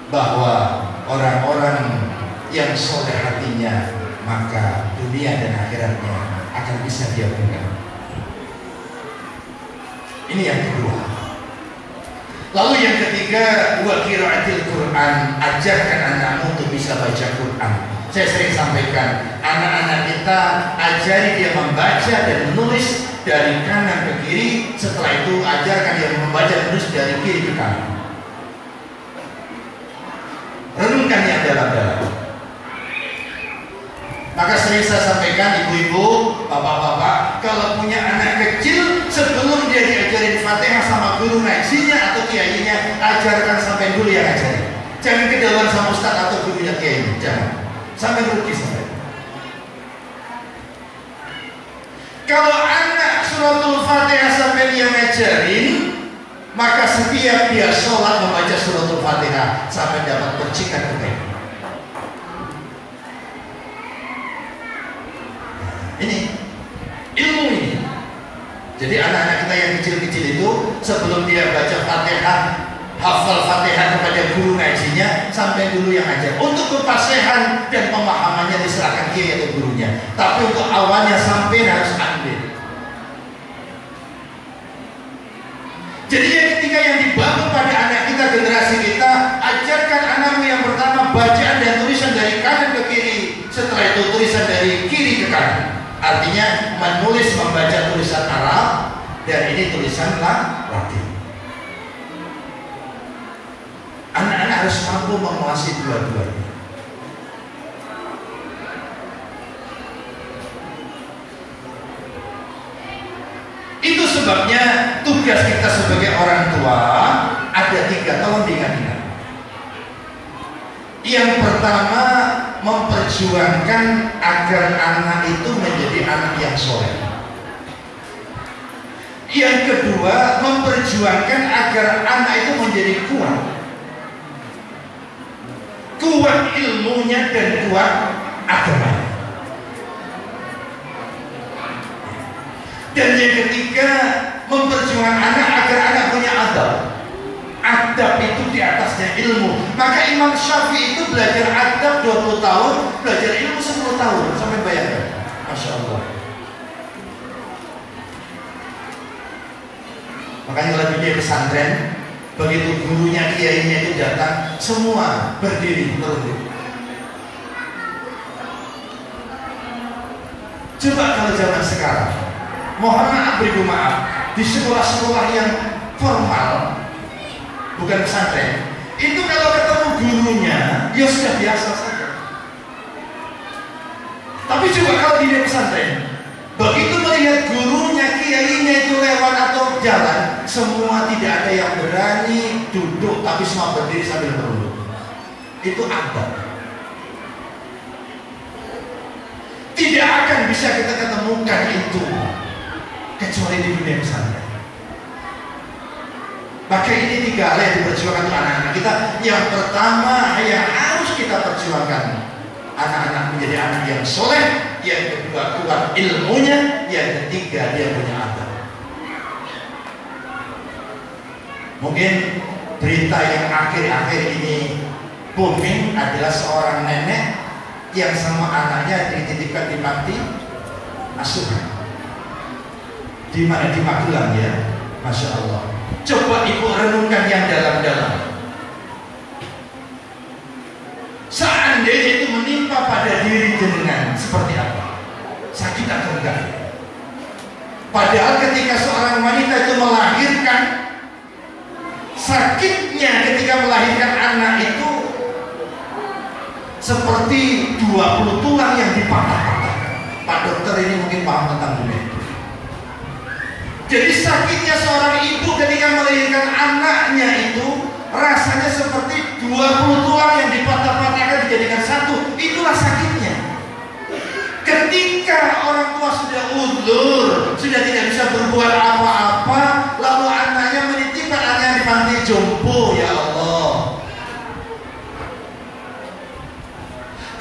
bahwa orang-orang yang soleh hatinya, maka dunia dan akhiratnya akan bisa dia pegang. Ini yang kedua. Lalu yang ketiga, wa qiraatil Quran. Ajarkan anakmu untuk bisa baca Quran. Saya sering sampaikan, anak-anak kita ajari dia membaca dan menulis dari kanan ke kiri. Setelah itu ajarkan dia membaca dan menulis dari kiri ke kanan. Renungkan yang dalam-dalam. Maka sering saya sampaikan, ibu-ibu, bapak-bapak, kalau punya anak kecil, sebelum dia diajarin Fatihah sama guru ngajinya atau kiainya, ajarkan sampai dulu yang ngajarin. Jangan keduluan sama ustaz atau gurunya kiainya, jangan. Sampai rugi sampai. Kalau anak suratul Fatihah sampai dia ngajarin, maka setiap dia sholat membaca suratul Fatihah sampai dapat percikan kebaikan. Ini ilmu ini. Jadi anak-anak kita yang kecil-kecil itu sebelum dia baca Fatihah, hafal Fatihah kepada guru ngajinya, sampai dulu yang ngajar. Untuk kefasihan dan pemahamannya serahkan kiai atau gurunya. Tapi untuk awalnya sampai harus ambil. Jadi ketika yang dibangun pada anak kita, generasi kita, ajarkan anakmu yang pertama bacaan dan tulisan dari kanan ke kiri, setelah itu tulisan dari kiri ke kanan. Artinya menulis membaca tulisan Arab dan ini tulisan Latin. Anak-anak harus mampu menguasai dua-duanya. Itu sebabnya tugas kita sebagai orang tua ada 3, tolong diingat-ingat. Yang pertama, memperjuangkan agar anak itu menjadi anak yang soleh. Yang kedua, memperjuangkan agar anak itu menjadi kuat ilmunya dan kuat agamanya. Dan yang ketiga, memperjuangkan anak agar anak punya adab. Adab itu di atasnya ilmu. Maka Imam Syafi'i itu belajar adab 20 tahun, belajar ilmu 10 tahun. Sampai bayangkan, Masya Allah. Makanya kalau dia pesantren, begitu gurunya, kiainya itu datang, semua berdiri merunduk. Coba kalau zaman sekarang, mohon maaf, beri maaf, di sekolah-sekolah yang formal, bukan pesantren, itu kalau ketemu gurunya, ya sudah biasa saja. Tapi coba kalau di pesantren, begitu melihat gurunya, kiainya itu lewat atau jalan, semua tidak ada yang berani duduk, tapi semua berdiri sambil merunduk. Itu adab. Tidak akan bisa kita ketemukan itu kecuali di dunia pesantren. Maka ini 3 hal yang diperjuangkan untuk anak-anak kita. Yang pertama yang harus kita perjuangkan, anak-anak menjadi anak yang soleh. Yang kedua, kuat ilmunya. Yang ketiga, dia punya adab. Mungkin berita yang akhir-akhir ini booming adalah seorang nenek yang sama anaknya dititipkan di panti asuhan. Di mana? Di Magelang, ya. Masya Allah. Coba ibu renungkan yang dalam-dalam. Seandainya itu menimpa pada diri jenengan, seperti apa? Sakit atau enggak? Padahal ketika seorang wanita itu melahirkan, sakitnya ketika melahirkan anak itu seperti 20 tulang yang dipatah-patah. Pak dokter ini mungkin paham tentang dunia. Jadi sakitnya seorang ibu ketika melahirkan anaknya itu rasanya seperti 20 tulang yang dipatah-patahkan dijadikan satu. Itulah sakitnya. Ketika orang tua sudah uzur, sudah tidak bisa berbuat apa-apa, lalu anaknya menitipkan anaknya di panti jompo, ya Allah.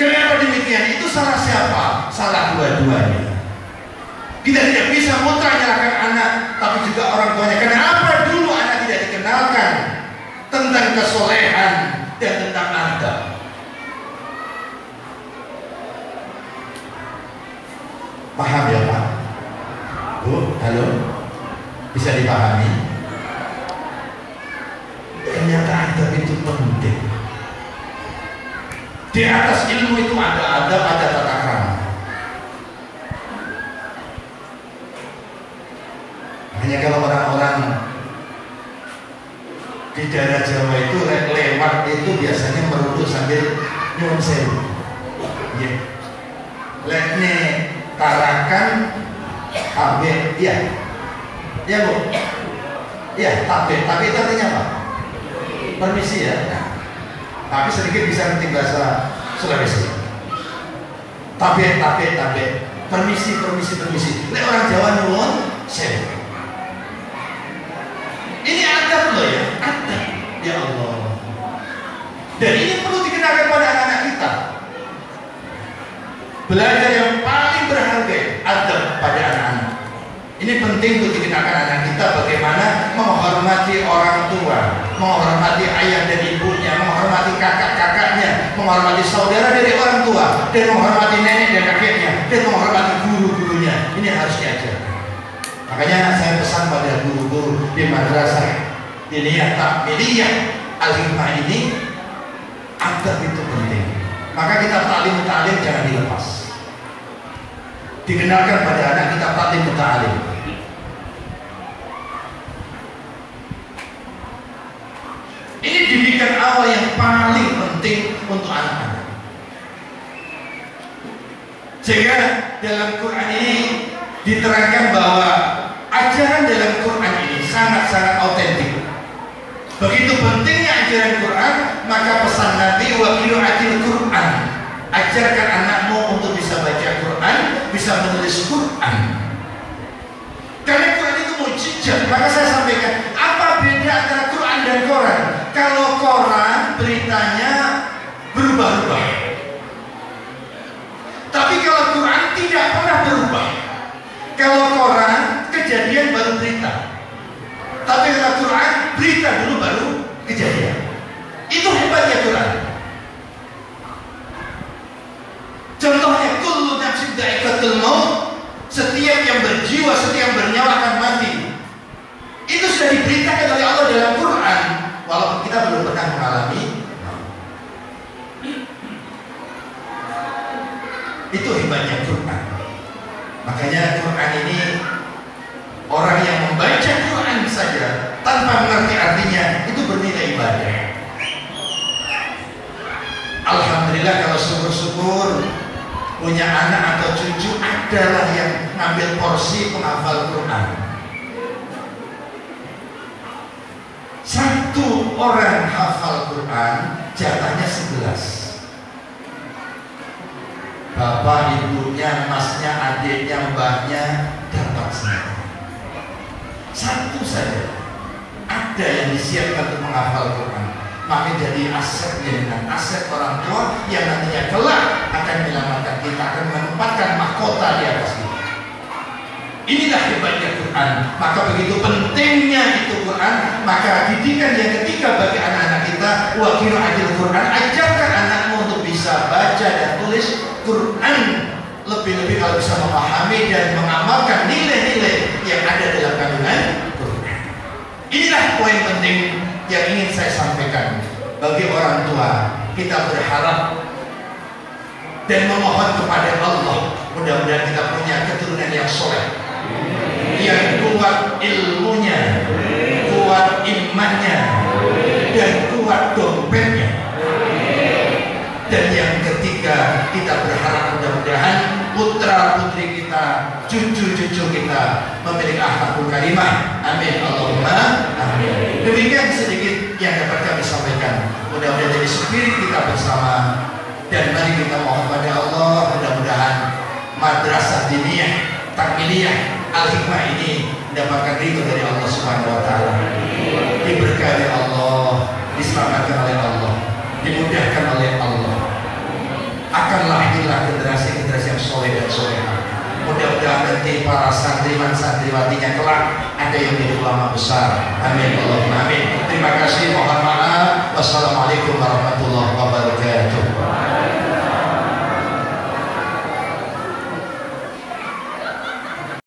Kenapa demikian? Itu salah siapa? Salah dua-duanya. Kita tidak bisa mutlak menyalahkan anak, tapi juga orang tuanya. Kenapa dulu anak tidak dikenalkan tentang kesolehan dan tentang adab? Paham ya Pak? Bu, halo? Bisa dipahami? Ternyata adab itu penting. Di atas ilmu itu ada adab, ada tata krama. Hanya kalau orang-orang di daerah Jawa itu lewat itu biasanya merunduk sambil nyuwun sewu. Ya. Lekne tarakan tabe, ya. Ya Bu. Ya, tabe. Tabe itu artinya apa? Permisi ya. Nah, tapi sedikit bisa ngerti bahasa Sulawesi. Tabe. Permisi. Nek orang Jawa nyuwun sewu. Ini adab loh ya, adab. Ya Allah. Dan ini perlu dikenalkan pada anak-anak kita. Belajar yang paling berharga, adab pada anak-anak. Ini penting untuk dikenalkan anak kita bagaimana menghormati orang tua, menghormati ayah dan ibunya, menghormati menghormati kakak-kakaknya, menghormati saudara dari orang tua, dan menghormati nenek dan kakeknya, dan menghormati guru-gurunya. Ini harus diajarkan. Makanya saya pesan pada guru-guru di madrasah diniyah takmiliyah al-hikmah ini, adab itu penting. Maka kita taklim jangan dilepas. Dikenalkan pada anak kita taklim. Ini didikan awal yang paling penting untuk anak-anak. Sehingga dalam Quran ini diterangkan bahwa ajaran dalam Quran ini sangat-sangat autentik. Begitu pentingnya ajaran Quran, maka pesan Nabi wa qira'atil Quran. Ajarkan anakmu untuk bisa baca Quran, bisa menulis Quran. Karena Quran itu mukjizat. Maka saya sampaikan, apa beda antara Quran dan koran? Kalau koran beritanya berubah-ubah, tapi kalau Quran tidak pernah berubah. Kalau koran kejadian baru berita, tapi kalau Quran berita dulu baru kejadian. Itu hebatnya Quran. Contohnya kullu nafsin dha'iqatul maut, setiap yang berjiwa, setiap yang bernyawa akan mati. Itu sudah diberitakan oleh Allah dalam Quran, walaupun kita belum pernah mengalami. Itu hebatnya Quran. Makanya Quran ini, orang yang membaca Quran saja tanpa mengerti artinya, itu bernilai ibadah. Alhamdulillah kalau syukur-syukur punya anak atau cucu adalah yang ngambil porsi penghafal Quran. Satu orang hafal Quran jatahnya 11. Bapak, ibunya, masnya, adiknya, mbahnya dapat semua. Satu saja ada yang disiapkan untuk menghafal Quran. Maka jadi aset dengan aset orang tua yang nantinya kelak akan menyelamatkan kita, akan menempatkan mahkota di atas kita. Inilah hebatnya Quran. Maka begitu pentingnya itu Quran, maka didikan yang ketiga bagi anak-anak kita, wa qira'atil Quran. Ajarkan anakmu untuk bisa baca dan tulis Quran, lebih-lebih kalau bisa memahami dan mengamalkan nilai-nilai yang ada dalam kandungan Quran. Inilah poin penting yang ingin saya sampaikan. Bagi orang tua, kita berharap dan memohon kepada Allah, mudah-mudahan kita punya keturunan yang soleh, yang kuat ilmunya, kuat imannya, dan kuat dompetnya. Dan yang ketiga, kita berharap mudah-mudahan putra putri kita, cucu-cucu kita memiliki akhlakul karimah. Amin Allahumma amin. Demikian sedikit yang dapat kami sampaikan. Mudah-mudahan jadi spirit kita bersama, dan mari kita mohon pada Allah, mudah-mudahan madrasah diniyah takmiliyah al-hikmah ini mendapatkan ridho dari Allah Subhanahu wa taala. Diberkahi oleh Allah, diselamatkan oleh Allah, dimudahkan oleh Allah. Akan lahirlah generasi-generasi yang soleh dan solehah. Mudah-mudahan nanti para santriwan santriwatinya kelak ada yang menjadi ulama besar. Amin Allahumma amin. Terima kasih, mohon maaf. Wassalamualaikum warahmatullahi wabarakatuh.